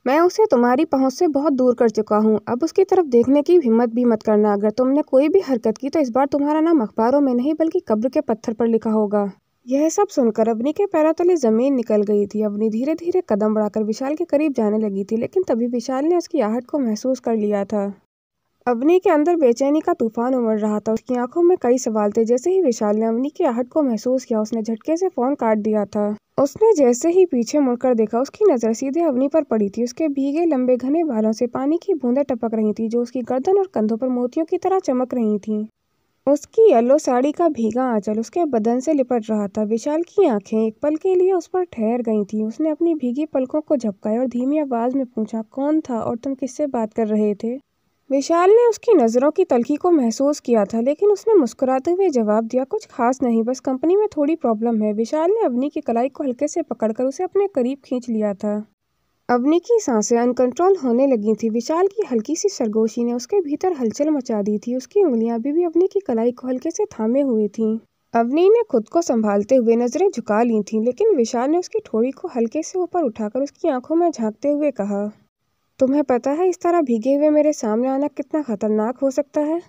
मैं उसे तुम्हारी पहुंच से बहुत दूर कर चुका हूँ। अब उसकी तरफ देखने की हिम्मत भी मत करना। अगर तुमने कोई भी हरकत की तो इस बार तुम्हारा नाम अखबारों में नहीं बल्कि कब्र के पत्थर पर लिखा होगा। यह सब सुनकर अवनी के पैरों तले जमीन निकल गई थी। अवनी धीरे धीरे कदम बढ़ाकर विशाल के करीब जाने लगी थी, लेकिन तभी विशाल ने उसकी आहट को महसूस कर लिया था। अवनी के अंदर बेचैनी का तूफान उमड़ रहा था। उसकी आंखों में कई सवाल थे। जैसे ही विशाल ने अवनी की आहट को महसूस किया, उसने झटके से फोन काट दिया था। उसने जैसे ही पीछे मुड़कर देखा, उसकी नजर सीधे अवनी पर पड़ी थी। उसके भीगे लंबे घने बालों से पानी की बूंदें टपक रही थी, जो उसकी गर्दन और कंधों पर मोतियों की तरह चमक रही थीं। उसकी येलो साड़ी का भीगा आंचल उसके बदन से लिपट रहा था। विशाल की आंखें एक पल के लिए उस पर ठहर गई थीं। उसने अपनी भीगी पलकों को झपकाया और धीमी आवाज में पूछा, कौन था और तुम किससे बात कर रहे थे? विशाल ने उसकी नज़रों की तल्खी को महसूस किया था, लेकिन उसने मुस्कुराते हुए जवाब दिया, कुछ खास नहीं, बस कंपनी में थोड़ी प्रॉब्लम है। विशाल ने अवनी की कलाई को हल्के से पकड़कर उसे अपने करीब खींच लिया था। अवनी की सांसें अनकंट्रोल होने लगी थी। विशाल की हल्की सी सरगोशी ने उसके भीतर हलचल मचा दी थी। उसकी उंगलियां अभी भी अवनी की कलाई को हल्के से थामे हुए थीं। अवनी ने खुद को संभालते हुए नजरें झुका ली थीं, लेकिन विशाल ने उसकी ठोड़ी को हल्के से ऊपर उठाकर उसकी आंखों में झांकते हुए कहा, तुम्हें पता है इस तरह भीगे हुए मेरे सामने आना कितना खतरनाक हो सकता है?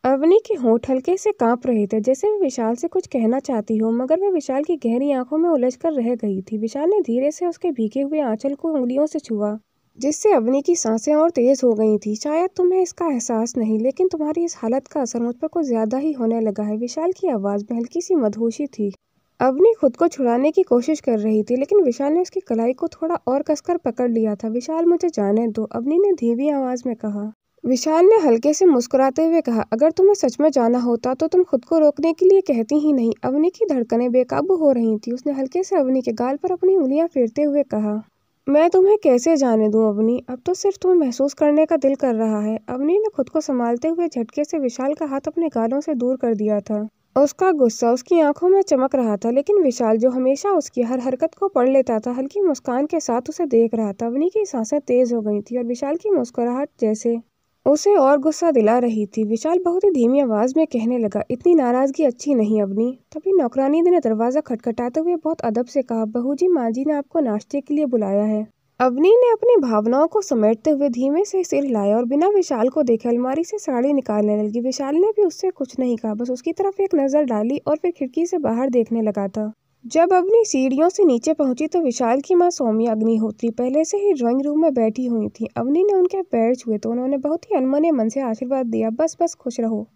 अवनी के होंठ हल्के से कांप रहे थे, जैसे वे विशाल से कुछ कहना चाहती हो, मगर वे विशाल की गहरी आंखों में उलझकर रह गई थी। विशाल ने धीरे से उसके भीगे हुए आंचल को उंगलियों से छुआ, जिससे अवनी की सांसें और तेज हो गई थी। शायद तुम्हें इसका एहसास नहीं, लेकिन तुम्हारी इस हालत का असर मुझ पर कुछ ज्यादा ही होने लगा है। विशाल की आवाज में हल्की सी मदहोशी थी। अवनी खुद को छुड़ाने की कोशिश कर रही थी, लेकिन विशाल ने उसकी कलाई को थोड़ा और कसकर पकड़ लिया था। विशाल, मुझे जाने दो, अवनी ने धीमी आवाज में कहा। विशाल ने हल्के से मुस्कुराते हुए कहा, अगर तुम्हें सच में जाना होता तो तुम खुद को रोकने के लिए कहती ही नहीं। अवनी की धड़कनें बेकाबू हो रही थी। उसने हल्के से अवनी के गाल पर अपनी उंगलियां फेरते हुए कहा, मैं तुम्हें कैसे जाने दूं अवनी, अब तो सिर्फ तुम्हें महसूस करने का दिल कर रहा है। अवनी ने खुद को संभालते हुए झटके से विशाल का हाथ अपने गालों से दूर कर दिया था। उसका गुस्सा उसकी आंखों में चमक रहा था, लेकिन विशाल, जो हमेशा उसकी हर हरकत को पढ़ लेता था, हल्की मुस्कान के साथ उसे देख रहा था। अवनी की सांसें तेज हो गई थी और विशाल की मुस्कुराहट जैसे उसे और गुस्सा दिला रही थी। विशाल बहुत ही धीमी आवाज में कहने लगा, इतनी नाराजगी अच्छी नहीं अवनी। तभी नौकरानी ने दरवाजा खटखटाते हुए बहुत अदब से कहा, बहू जी, माँ जी ने आपको नाश्ते के लिए बुलाया है। अवनी ने अपनी भावनाओं को समेटते हुए धीमे से सिर हिलाया और बिना विशाल को देखे अलमारी से साड़ी निकालने लगी। विशाल ने भी उससे कुछ नहीं कहा, बस उसकी तरफ एक नजर डाली और फिर खिड़की से बाहर देखने लगा था। जब अवनी सीढ़ियों से नीचे पहुंची तो विशाल की मां सौम्या अग्निहोत्री पहले से ही ड्राइंग रूम में बैठी हुई थी। अवनी ने उनके पैर छुए तो उन्होंने बहुत ही अनमने मन से आशीर्वाद दिया, बस बस खुश रहो।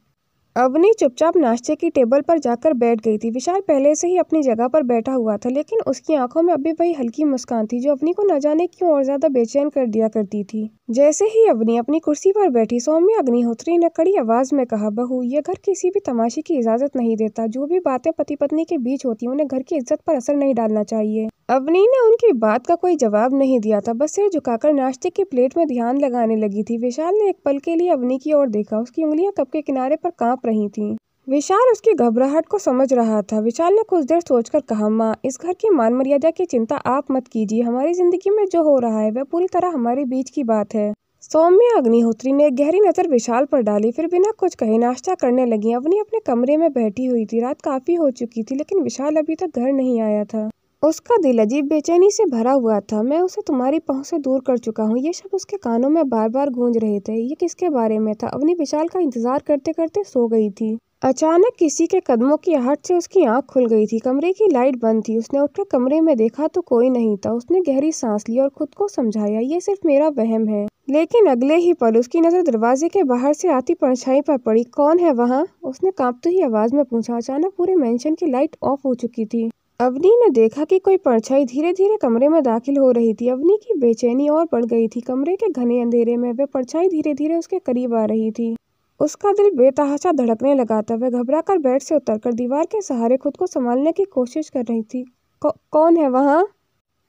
अवनी चुपचाप नाश्ते की टेबल पर जाकर बैठ गई थी। विशाल पहले से ही अपनी जगह पर बैठा हुआ था, लेकिन उसकी आंखों में अभी वही हल्की मुस्कान थी, जो अवनी को न जाने क्यों और ज्यादा बेचैन कर दिया करती थी। जैसे ही अवनी अपनी कुर्सी पर बैठी, सौम्या अग्निहोत्री ने कड़ी आवाज में कहा, बहू, ये घर किसी भी तमाशे की इजाजत नहीं देता। जो भी बातें पति पत्नी के बीच होती, उन्हें घर की इज्जत पर असर नहीं डालना चाहिए। अवनी ने उनकी बात का कोई जवाब नहीं दिया था, बस सिर झुकाकर नाश्ते की प्लेट में ध्यान लगाने लगी थी। विशाल ने एक पल के लिए अवनी की ओर देखा। उसकी उंगलियां कप के किनारे पर कांप रही थीं। विशाल उसकी घबराहट को समझ रहा था। विशाल ने कुछ देर सोचकर कहा, माँ, इस घर की मान मर्यादा की चिंता आप मत कीजिए। हमारी जिंदगी में जो हो रहा है वह पूरी तरह हमारे बीच की बात है। सौम्या अग्निहोत्री ने एक गहरी नजर विशाल पर डाली, फिर बिना कुछ कहे नाश्ता करने लगी। अवनी अपने कमरे में बैठी हुई थी। रात काफी हो चुकी थी, लेकिन विशाल अभी तक घर नहीं आया था। उसका दिल अजीब बेचैनी से भरा हुआ था। मैं उसे तुम्हारी पहुंच से दूर कर चुका हूँ, ये शब्द उसके कानों में बार बार गूंज रहे थे। ये किसके बारे में था? अवनी विशाल का इंतजार करते करते सो गई थी। अचानक किसी के कदमों की आहट से उसकी आंख खुल गई थी। कमरे की लाइट बंद थी। उसने उठकर कमरे में देखा तो कोई नहीं था। उसने गहरी सांस ली और खुद को समझाया, ये सिर्फ मेरा वहम है। लेकिन अगले ही पल उसकी नजर दरवाजे के बाहर से आती परछाई पर पड़ी। कौन है वहाँ? उसने कांपती हुई आवाज में पूछा। अचानक पूरे मेंशन की लाइट ऑफ हो चुकी थी। अवनी ने देखा कि कोई परछाई धीरे धीरे कमरे में दाखिल हो रही थी। अवनी की बेचैनी और बढ़ गई थी। कमरे के घने अंधेरे में वह परछाई धीरे धीरे उसके करीब आ रही थी। उसका दिल बेतहाशा धड़कने लगा था। वह घबराकर बेड से उतरकर दीवार के सहारे खुद को संभालने की कोशिश कर रही थी। कौन है वहाँ?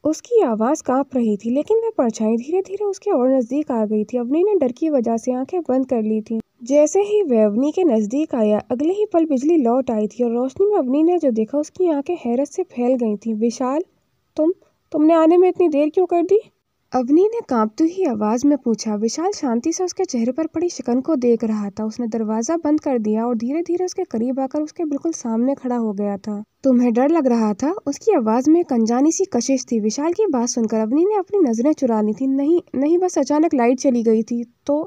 उसकी आवाज कांप रही थी, लेकिन वह परछाई धीरे धीरे उसके और नजदीक आ गई थी। अवनी ने डर की वजह से आंखें बंद कर ली थी। जैसे ही वह अवनी के नजदीक आया, अगले ही पल बिजली लौट आई थी और रोशनी में अवनी ने जो देखा, उसकी आंखें हैरत से फैल गई थी। विशाल, तुमने आने में इतनी देर क्यों कर दी? अवनी ने कांपती हुई आवाज में पूछा। विशाल शांति से उसके चेहरे पर पड़ी शिकन को देख रहा था। उसने दरवाजा बंद कर दिया और धीरे धीरे उसके करीब आकर उसके बिल्कुल सामने खड़ा हो गया था। तुम्हें डर लग रहा था? उसकी आवाज में एक अनजानी सी कशिश थी। विशाल की बात सुनकर अवनी ने अपनी नजरें चुरा ली थी। नहीं नहीं, बस अचानक लाइट चली गई थी। तो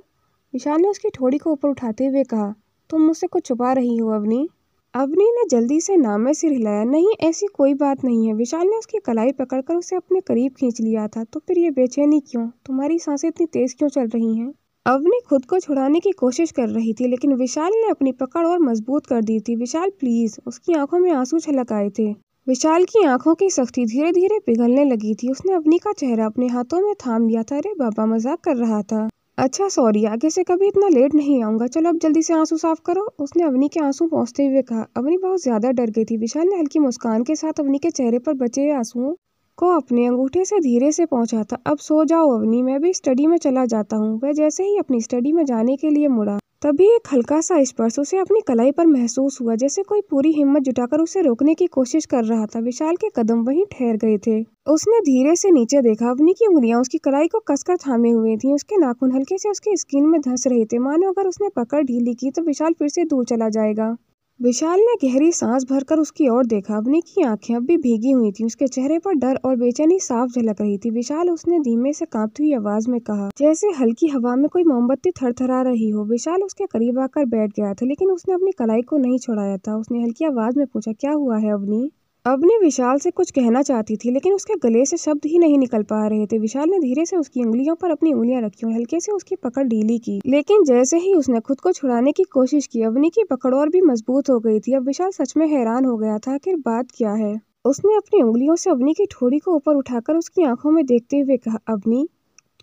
विशाल ने उसकी ठोड़ी को ऊपर उठाते हुए कहा, तुम मुझसे कुछ छुपा रही हो अवनी? अवनी ने जल्दी से नाम में सिर हिलाया। नहीं, ऐसी कोई बात नहीं है। विशाल ने उसकी कलाई पकड़कर उसे अपने करीब खींच लिया था। तो फिर ये बेचैनी क्यों? तुम्हारी सांसें इतनी तेज क्यों चल रही हैं? अवनी खुद को छुड़ाने की कोशिश कर रही थी, लेकिन विशाल ने अपनी पकड़ और मजबूत कर दी थी। विशाल प्लीज। उसकी आंखों में आंसू छलक आए थे। विशाल की आंखों की सख्ती धीरे धीरे पिघलने लगी थी। उसने अवनी का चेहरा अपने हाथों में थाम लिया था। अरे बाबा, मजाक कर रहा था। अच्छा सॉरी, आगे से कभी इतना लेट नहीं आऊंगा। चलो अब जल्दी से आंसू साफ करो। उसने अवनी के आंसू पोंछते हुए कहा। अवनी बहुत ज्यादा डर गई थी। विशाल ने हल्की मुस्कान के साथ अवनी के चेहरे पर बचे हुए आंसुओं को अपने अंगूठे से धीरे से पोंछा था। अब सो जाओ अवनी, मैं भी स्टडी में चला जाता हूँ। वह जैसे ही अपनी स्टडी में जाने के लिए मुड़ा, तभी एक हल्का सा स्पर्श उसे अपनी कलाई पर महसूस हुआ, जैसे कोई पूरी हिम्मत जुटाकर उसे रोकने की कोशिश कर रहा था। विशाल के कदम वहीं ठहर गए थे। उसने धीरे से नीचे देखा। अवनी की उंगलियां उसकी कलाई को कसकर थामे हुए थीं। उसके नाखून हल्के से उसकी स्किन में धंस रहे थे, मानो अगर उसने पकड़ ढीली की तो विशाल फिर से दूर चला जाएगा। विशाल ने गहरी सांस भरकर उसकी ओर देखा। अवनी की आंखें अब भी भीगी हुई थीं। उसके चेहरे पर डर और बेचैनी साफ झलक रही थी। विशाल, उसने धीमे से कांपती हुई आवाज में कहा, जैसे हल्की हवा में कोई मोमबत्ती थरथरा रही हो। विशाल उसके करीब आकर बैठ गया था, लेकिन उसने अपनी कलाई को नहीं छोड़ाया था। उसने हल्की आवाज में पूछा, क्या हुआ है अवनी? अवनी विशाल से कुछ कहना चाहती थी, लेकिन उसके गले से शब्द ही नहीं निकल पा रहे थे। विशाल ने धीरे से उसकी उंगलियों पर अपनी उंगलियां रखी और हल्के से उसकी पकड़ ढीली की, लेकिन जैसे ही उसने खुद को छुड़ाने की कोशिश की, अवनी की पकड़ और भी मजबूत हो गई थी। अब विशाल सच में हैरान हो गया था, आखिर बात क्या है। उसने अपनी उंगलियों से अवनी की ठोड़ी को ऊपर उठाकर उसकी आंखों में देखते हुए कहा, अवनी,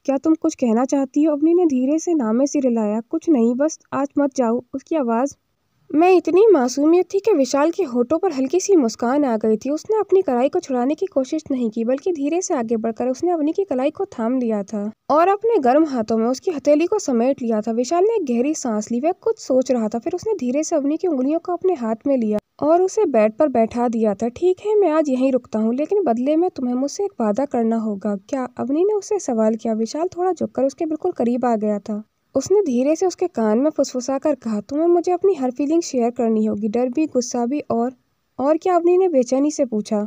क्या तुम कुछ कहना चाहती हो? अवनी ने धीरे से नामे सिर हिलाया। कुछ नहीं, बस आज मत जाओ। उसकी आवाज मैं इतनी मासूमियत थी कि विशाल के होठों पर हल्की सी मुस्कान आ गई थी। उसने अपनी कलाई को छुड़ाने की कोशिश नहीं की, बल्कि धीरे से आगे बढ़कर उसने अवनी की कलाई को थाम लिया था और अपने गर्म हाथों में उसकी हथेली को समेट लिया था। विशाल ने एक गहरी सांस ली। वह कुछ सोच रहा था, फिर उसने धीरे से अवनी की उंगलियों को अपने हाथ में लिया और उसे बेड पर बैठा दिया था। ठीक है, मैं आज यहीं रुकता हूँ, लेकिन बदले में तुम्हें मुझसे एक वादा करना होगा। क्या? अवनी ने उससे सवाल किया। विशाल थोड़ा झुककर उसके बिल्कुल करीब आ गया था। उसने धीरे से उसके कान में फुसफुसा कर कहा, तुम्हें मुझे अपनी हर फीलिंग शेयर करनी होगी, डर भी, गुस्सा भी, और क्या? अवनी ने बेचैनी से पूछा।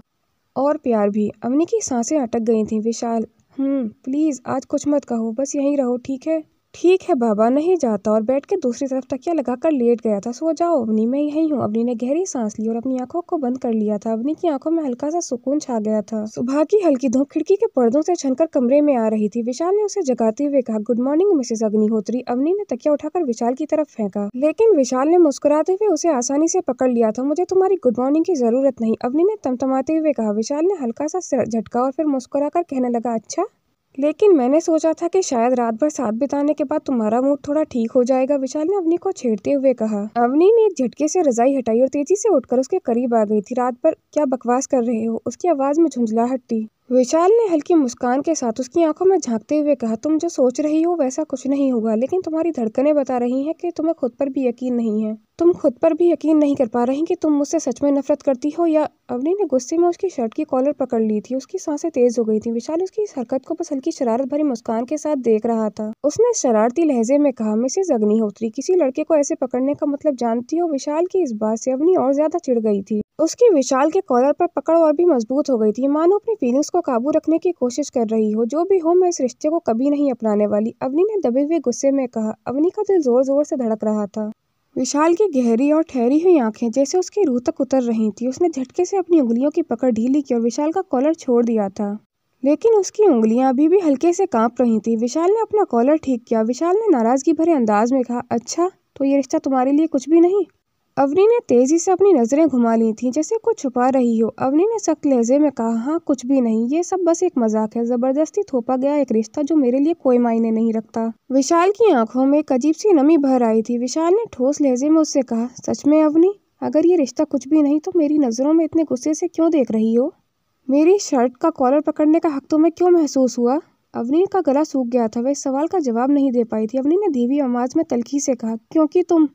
और प्यार भी। अवनी की सांसें अटक गई थीं। विशाल, प्लीज आज कुछ मत कहो, बस यहीं रहो, ठीक है? ठीक है बाबा, नहीं जाता। और बेड के दूसरी तरफ तकिया लगाकर लेट गया था। सो जाओ अवनी, मैं यहीं हूँ। अवनी ने गहरी सांस ली और अपनी आंखों को बंद कर लिया था। अवनी की आंखों में हल्का सा सुकून छा गया था। सुबह की हल्की धूप खिड़की के पर्दों से छनकर कमरे में आ रही थी। विशाल ने उसे जगाते हुए कहा, good morning Mrs Agnihotri. Avni ने तकिया उठाकर विशाल की तरफ फेंका, लेकिन विशाल ने मुस्कुराते हुए उसे आसानी से पकड़ लिया था। मुझे तुम्हारी गुड मॉर्निंग की जरूरत नहीं, अवनी ने तमतमाते हुए कहा। विशाल ने हल्का सा झटका और फिर मुस्कुराकर कहने लगा, अच्छा, लेकिन मैंने सोचा था कि शायद रात भर साथ बिताने के बाद तुम्हारा मूड थोड़ा ठीक हो जाएगा। विशाल ने अवनी को छेड़ते हुए कहा। अवनी ने एक झटके से रजाई हटाई और तेजी से उठकर उसके करीब आ गई थी। रात भर क्या बकवास कर रहे हो? उसकी आवाज में झुंझलाहट थी। विशाल ने हल्की मुस्कान के साथ उसकी आंखों में झांकते हुए कहा, तुम जो सोच रही हो वैसा कुछ नहीं होगा, लेकिन तुम्हारी धड़कनें बता रही हैं कि तुम्हें खुद पर भी यकीन नहीं है। तुम खुद पर भी यकीन नहीं कर पा रही कि तुम मुझसे सच में नफरत करती हो या? अवनी ने गुस्से में उसकी शर्ट की कॉलर पकड़ ली थी। उसकी सांसें तेज हो गई थी। विशाल उसकी इस हरकत को बस हल्की शरारत भरी मुस्कान के साथ देख रहा था। उसने शरारती लहजे में कहा, मिसेज अग्निहोत्री, किसी लड़के को ऐसे पकड़ने का मतलब जानती हो? विशाल की इस बात से अवनी और ज्यादा चिढ़ गई थी। उसकी विशाल के कॉलर पर पकड़ और भी मजबूत हो गई थी, मानो अपनी फीलिंग्स को काबू रखने की कोशिश कर रही हो। जो भी हो, मैं इस रिश्ते को कभी नहीं अपनाने वाली, अवनी ने दबे हुए गुस्से में कहा। अवनी का दिल जोर जोर से धड़क रहा था। विशाल की गहरी और ठहरी हुई आंखें जैसे उसकी रूह तक उतर रही थी। उसने झटके से अपनी उंगलियों की पकड़ ढीली की और विशाल का कॉलर छोड़ दिया था, लेकिन उसकी उंगलियां अभी भी हल्के से कांप रही थी। विशाल ने अपना कॉलर ठीक किया। विशाल ने नाराजगी भरे अंदाज में कहा, अच्छा, तो ये रिश्ता तुम्हारे लिए कुछ भी नहीं? अवनी ने तेजी से अपनी नजरें घुमा ली थीं, जैसे कुछ छुपा रही हो। अवनी ने सख्त लहजे में कहा, हाँ, कुछ भी नहीं, ये सब बस एक मजाक है, जबरदस्ती थोपा गया एक रिश्ता जो मेरे लिए कोई मायने नहीं रखता। विशाल की आंखों में एक अजीब सी नमी भर आई थी। विशाल ने ठोस लहजे में उससे कहा, सच में अवनी, अगर ये रिश्ता कुछ भी नहीं तो मेरी नजरों में इतने गुस्से से क्यों देख रही हो? मेरी शर्ट का कॉलर पकड़ने का हक तुम्हें क्यों महसूस हुआ? अवनी का गला सूख गया था। वह इस सवाल का जवाब नहीं दे पाई थी। अवनी ने धीमी आवाज में तल्खी से कहा, क्योंकि तुम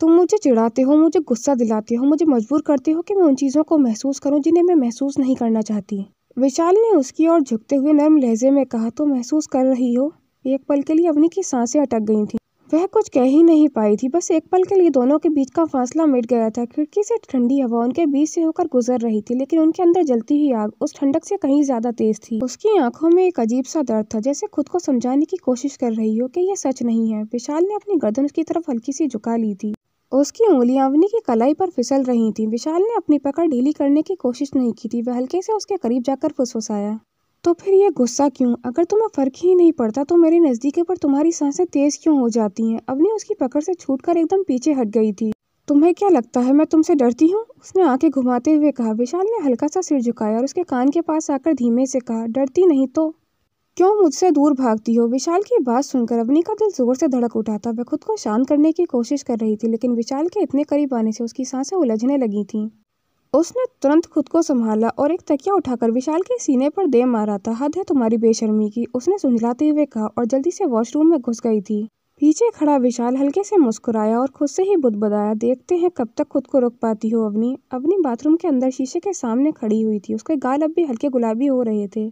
मुझे चिढ़ाते हो, मुझे गुस्सा दिलाते हो, मुझे मजबूर करते हो कि मैं उन चीज़ों को महसूस करूं जिन्हें मैं महसूस नहीं करना चाहती। विशाल ने उसकी ओर झुकते हुए नर्म लहजे में कहा, तो महसूस कर रही हो? एक पल के लिए अवनी की सांसें अटक गई थीं। वह कुछ कह ही नहीं पाई थी। बस एक पल के लिए दोनों के बीच का फासला मिट गया था। खिड़की से ठंडी हवा उनके बीच से होकर गुजर रही थी, लेकिन उनके अंदर जलती हुई आग उस ठंडक से कहीं ज्यादा तेज थी। उसकी आंखों में एक अजीब सा दर्द था, जैसे खुद को समझाने की कोशिश कर रही हो कि यह सच नहीं है। विशाल ने अपनी गर्दन उसकी तरफ हल्की सी झुका ली थी। उसकी उंगलियां अवनी की कलाई पर फिसल रही थीं। विशाल ने अपनी पकड़ ढीली करने की कोशिश नहीं की थी। वह हल्के से उसके करीब जाकर फुसफुसाया, तो फिर ये गुस्सा क्यों? अगर तुम्हें फर्क ही नहीं पड़ता तो मेरे नजदीक पर तुम्हारी सांसें तेज क्यों हो जाती हैं? अवनी उसकी पकड़ से छूटकर एकदम पीछे हट गई थी। तुम्हें क्या लगता है मैं तुमसे डरती हूँ? उसने आंखें घुमाते हुए कहा। विशाल ने हल्का सा सिर झुकाया और उसके कान के पास आकर धीमे से कहा, डरती नहीं तो क्यों मुझसे दूर भागती हो? विशाल की बात सुनकर अवनी का दिल जोर से धड़क उठा था। वह खुद को शांत करने की कोशिश कर रही थी, लेकिन विशाल के इतने करीब आने से उसकी सांसें उलझने लगी थीं। उसने तुरंत खुद को संभाला और एक तकिया उठाकर विशाल के सीने पर दे मारा था। हद है तुम्हारी बेशर्मी की, उसने सुझलाते हुए कहा और जल्दी से वॉशरूम में घुस गई थी। पीछे खड़ा विशाल हल्के से मुस्कुराया और खुद से ही बुदबुदाया, देखते हैं कब तक खुद को रोक पाती हो अवनी। अवनी बाथरूम के अंदर शीशे के सामने खड़ी हुई थी। उसके गाल अब भी हल्के गुलाबी हो रहे थे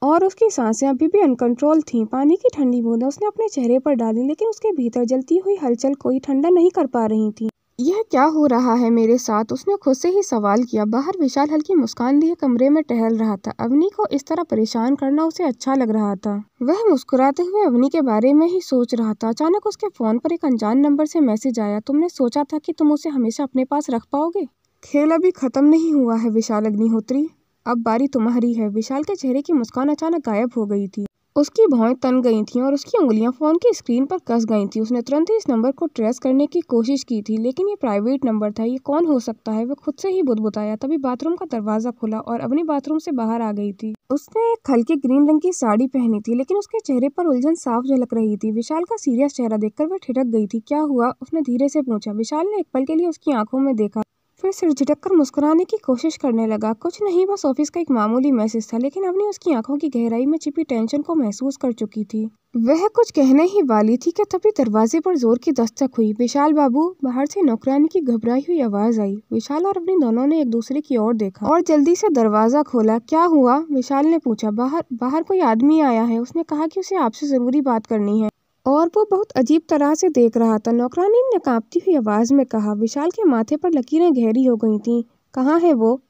और उसकी सांसें अभी भी अनकंट्रोल थीं। पानी की ठंडी बूंदें उसने अपने चेहरे पर डाली, लेकिन उसके भीतर जलती हुई हलचल कोई ठंडा नहीं कर पा रही थी। यह क्या हो रहा है मेरे साथ? उसने खुद से ही सवाल किया। बाहर विशाल हल्की मुस्कान लिए कमरे में टहल रहा था। अवनी को इस तरह परेशान करना उसे अच्छा लग रहा था। वह मुस्कुराते हुए अवनी के बारे में ही सोच रहा था। अचानक उसके फोन पर एक अनजान नंबर से मैसेज आया। तुमने सोचा था कि तुम उसे हमेशा अपने पास रख पाओगे? खेल अभी खत्म नहीं हुआ है विशाल अग्निहोत्री, अब बारी तुम्हारी है। विशाल के चेहरे की मुस्कान अचानक गायब हो गई थी। उसकी भौहें तन गई थीं और उसकी उंगलियां फोन की स्क्रीन पर कस गई थी। उसने तुरंत ही इस नंबर को ट्रेस करने की कोशिश की थी, लेकिन ये प्राइवेट नंबर था। ये कौन हो सकता है? वह खुद से ही बुदबुदाया। तभी बाथरूम का दरवाजा खुला और अवनी बाथरूम से बाहर आ गई थी। उसने एक हल्के ग्रीन रंग की साड़ी पहनी थी, लेकिन उसके चेहरे पर उलझन साफ झलक रही थी। विशाल का सीरियस चेहरा देखकर वह ठिठक गई थी। क्या हुआ? उसने धीरे से पूछा। विशाल ने एक पल के लिए उसकी आंखों में देखा, फिर सिर झटककर मुस्कुराने की कोशिश करने लगा। कुछ नहीं, बस ऑफिस का एक मामूली मैसेज था। लेकिन अवनी उसकी आंखों की गहराई में छिपी टेंशन को महसूस कर चुकी थी। वह कुछ कहने ही वाली थी कि तभी दरवाजे पर जोर की दस्तक हुई। विशाल बाबू, बाहर से नौकरानी की घबराई हुई आवाज आई। विशाल और अवनी दोनों ने एक दूसरे की ओर देखा और जल्दी से दरवाजा खोला। क्या हुआ? विशाल ने पूछा। बाहर कोई आदमी आया है, उसने कहा कि उसे आपसे जरूरी बात करनी है और वो बहुत अजीब तरह से देख रहा था, नौकरानी ने कांपती हुई आवाज में कहा। विशाल के माथे पर लकीरें गहरी हो गई थीं। कहाँ है वो?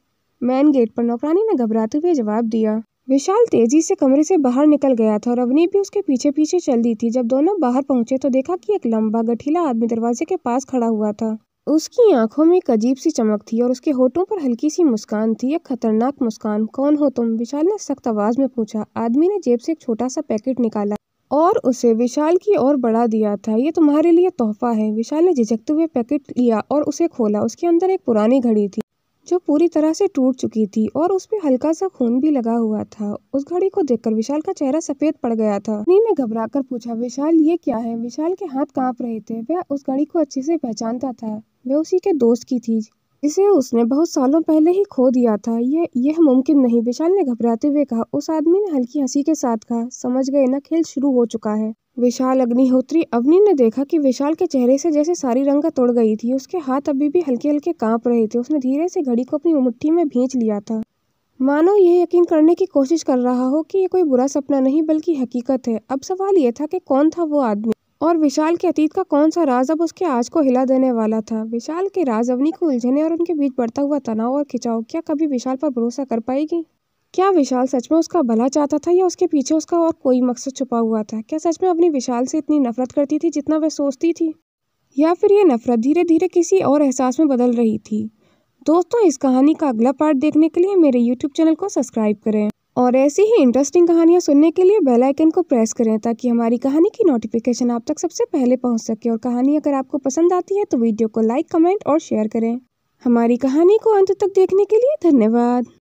मेन गेट पर, नौकरानी ने घबराते हुए जवाब दिया। विशाल तेजी से कमरे से बाहर निकल गया था और अवनी भी उसके पीछे पीछे चल दी थी। जब दोनों बाहर पहुंचे तो देखा कि एक लंबा गठीला आदमी दरवाजे के पास खड़ा हुआ था। उसकी आंखों में एक अजीब सी चमक थी और उसके होठों पर हल्की सी मुस्कान थी, एक खतरनाक मुस्कान। कौन हो तुम? विशाल ने सख्त आवाज में पूछा। आदमी ने जेब से एक छोटा सा पैकेट निकाला और उसे विशाल की ओर बढ़ा दिया था। ये तुम्हारे लिए तोहफा है। विशाल ने झिझकते हुए पैकेट लिया और उसे खोला। उसके अंदर एक पुरानी घड़ी थी जो पूरी तरह से टूट चुकी थी और उस पे हल्का सा खून भी लगा हुआ था। उस घड़ी को देखकर विशाल का चेहरा सफेद पड़ गया था। अवनी ने घबराकर पूछा, विशाल ये क्या है? विशाल के हाथ कांप रहे थे। वह उस घड़ी को अच्छे से पहचानता था। वह उसी के दोस्त की थी जिसे उसने बहुत सालों पहले ही खो दिया था। यह मुमकिन नहीं, विशाल ने घबराते हुए कहा। उस आदमी ने हल्की हंसी के साथ कहा, समझ गए ना, खेल शुरू हो चुका है। विशाल अग्निहोत्री, अवनी ने देखा कि विशाल के चेहरे से जैसे सारी रंगत उड़ गई थी। उसके हाथ अभी भी हल्के हल्के कांप रहे थे। उसने धीरे से घड़ी को अपनी मुट्ठी में भींच लिया था, मानो यह यकीन करने की कोशिश कर रहा हो कि ये कोई बुरा सपना नहीं बल्कि हकीकत है। अब सवाल ये था कि कौन था वो आदमी और विशाल के अतीत का कौन सा राज अब उसके आज को हिला देने वाला था। विशाल के राज, अवनी को उलझने और उनके बीच बढ़ता हुआ तनाव और खिंचाव। क्या कभी विशाल पर भरोसा कर पाएगी? क्या विशाल सच में उसका भला चाहता था या उसके पीछे उसका और कोई मकसद छुपा हुआ था? क्या सच में अवनी विशाल से इतनी नफरत करती थी जितना वह सोचती थी, या फिर ये नफरत धीरे धीरे किसी और एहसास में बदल रही थी? दोस्तों, इस कहानी का अगला पार्ट देखने के लिए मेरे YouTube चैनल को सब्सक्राइब करें और ऐसी ही इंटरेस्टिंग कहानियां सुनने के लिए बेल आइकन को प्रेस करें ताकि हमारी कहानी की नोटिफिकेशन आप तक सबसे पहले पहुंच सके। और कहानी अगर आपको पसंद आती है तो वीडियो को लाइक, कमेंट और शेयर करें। हमारी कहानी को अंत तक देखने के लिए धन्यवाद।